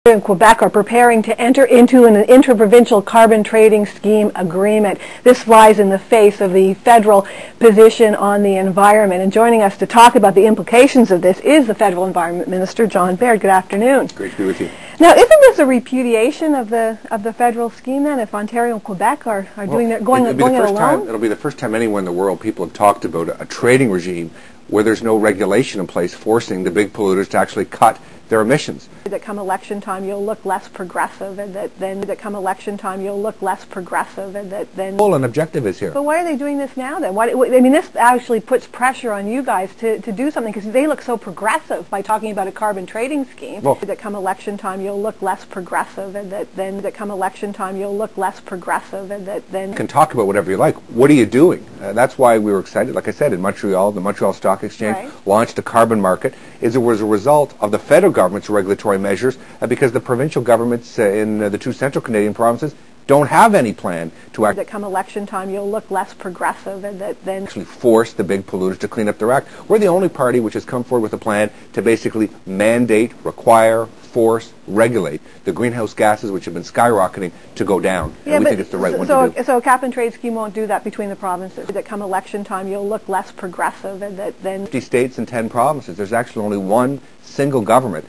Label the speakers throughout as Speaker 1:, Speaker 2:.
Speaker 1: In Quebec are preparing to enter into an interprovincial carbon trading scheme agreement. This flies in the face of the federal position on the environment. And joining us to talk about the implications of this is the Federal Environment Minister, John Baird. Good afternoon.
Speaker 2: Great to be with you.
Speaker 1: Now, isn't this a repudiation of the federal scheme then, if Ontario and Quebec are going it alone?
Speaker 2: It'll be the first time anywhere in the world people have talked about a trading regime where there's no regulation in place forcing the big polluters to actually cut their emissions.
Speaker 1: That come election time you'll look less progressive, and that come election time you'll look less progressive, and then.
Speaker 2: Well, an objective is here.
Speaker 1: But why are they doing this now then? I mean, this actually puts pressure on you guys to do something because they look so progressive by talking about a carbon trading scheme.
Speaker 2: Well,
Speaker 1: that come election time you'll look less progressive, and that come election time you'll look less progressive, and then.
Speaker 2: You can talk about whatever you like. What are you doing? That's why we were excited. Like I said, in Montreal, the Montreal Stock Exchange launched a carbon market. It was a result of the federal government's regulatory measures because the provincial governments in the two central Canadian provinces don't have any plan to
Speaker 1: that come election time you'll look less progressive, and then
Speaker 2: actually force the big polluters to clean up their act. We're the only party which has come forward with a plan to basically mandate, require, force, regulate the greenhouse gases which have been skyrocketing to go down.
Speaker 1: Yeah,
Speaker 2: and we think it's the right one to do.
Speaker 1: So a cap and trade scheme won't do that between the provinces. That come election time you'll look less progressive, and then
Speaker 2: 50 states and 10 provinces. There's actually only one single government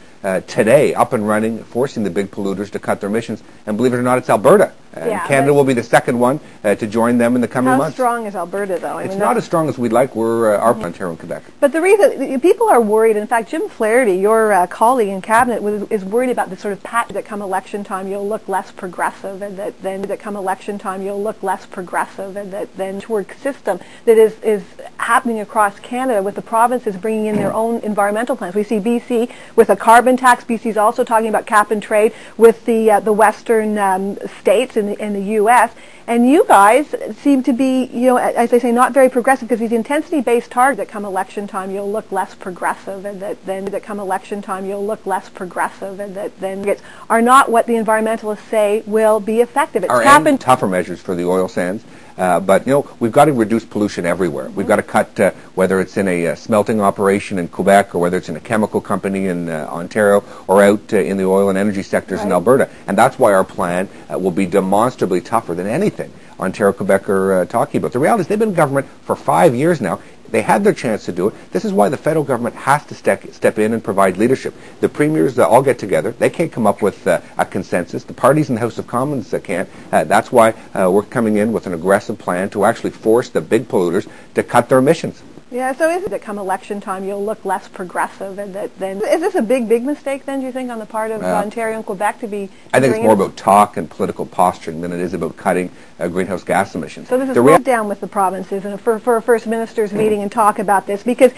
Speaker 2: today up and running, forcing the big polluters to cut their emissions. And believe it or not, it's Alberta. And Canada will be the second one to join them in the coming months.
Speaker 1: How strong is Alberta, though?
Speaker 2: It's not as strong as we'd like. We're Ontario and Quebec.
Speaker 1: But the reason people are worried, in fact, Jim Flaherty, your colleague in cabinet, is worried about the sort of pattern that come election time you'll look less progressive, and that come election time you'll look less progressive, and then toward system that is happening across Canada with the provinces bringing in their own environmental plans. We see BC with a carbon tax. BC is also talking about cap and trade with the western states in the U.S. And you guys seem to be, as they say, not very progressive because these intensity-based targets that come election time you'll look less progressive, and that come election time you'll look less progressive, and that are not what the environmentalists say will be effective.
Speaker 2: It's tougher measures for the oil sands. But we've got to reduce pollution everywhere. We've got to cut, whether it's in a smelting operation in Quebec or whether it's in a chemical company in Ontario or out in the oil and energy sectors in Alberta. And that's why our plan will be demonstrably tougher than anything Ontario, Quebec are talking about. The reality is they've been in government for 5 years now. They had their chance to do it. This is why the federal government has to step in and provide leadership. The premiers all get together. They can't come up with a consensus. The parties in the House of Commons can't. That's why we're coming in with an aggressive plan to actually force the big polluters to cut their emissions.
Speaker 1: Yeah, so is it that come election time you'll look less progressive, and is this a big mistake then, do you think, on the part of Ontario and Quebec to be?
Speaker 2: I think it's more about talk and political posturing than it is about cutting greenhouse gas emissions.
Speaker 1: So this is sit down with the provinces and for a First Ministers meeting and talk about this, because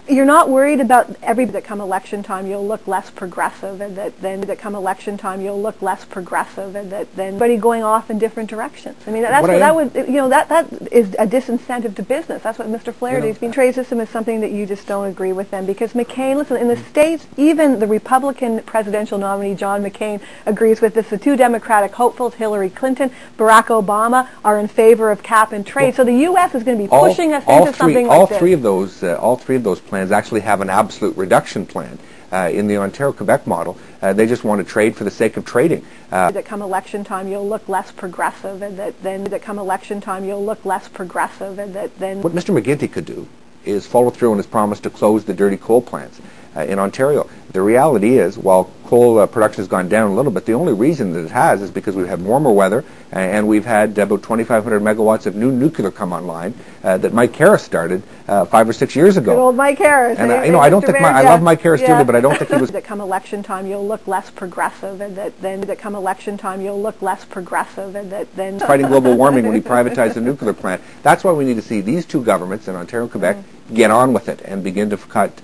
Speaker 1: you're not worried about that come election time you'll look less progressive, and that come election time you'll look less progressive, and then everybody going off in different directions. I mean, that is a disincentive to business. That's what Mr. Flaherty's been. Trade system is something that you just don't agree with them, because McCain, listen, in the States, even the Republican presidential nominee John McCain agrees with this. The two Democratic hopefuls, Hillary Clinton, Barack Obama, are in favor of cap and trade. So the U.S. is going to be pushing us into something like this.
Speaker 2: All three of those plans actually have an absolute reduction plan. In the Ontario-Quebec model, they just want to trade for the sake of trading.
Speaker 1: That come election time you'll look less progressive, and that come election time you'll look less progressive, and
Speaker 2: What Mr. McGuinty could do is follow through on his promise to close the dirty coal plants in Ontario. The reality is, while coal production has gone down a little bit, the only reason that it has is because we've had warmer weather and we've had about 2,500 megawatts of new nuclear come online that Mike Harris started 5 or 6 years ago.
Speaker 1: Good old Mike Harris.
Speaker 2: And I don't think I love Mike Harris dearly, but I don't think he was.
Speaker 1: That come election time you'll look less progressive, and that come election time you'll look less progressive, and then
Speaker 2: fighting global warming when he privatized the nuclear plant. That's why we need to see these two governments in Ontario and Quebec get on with it and begin to cut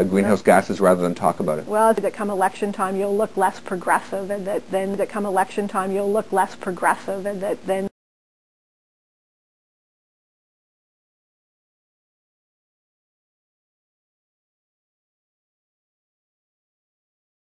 Speaker 2: greenhouse gases rather than talk about it.
Speaker 1: Well, that come election time you'll look less progressive, and that come election time you'll look less progressive, and then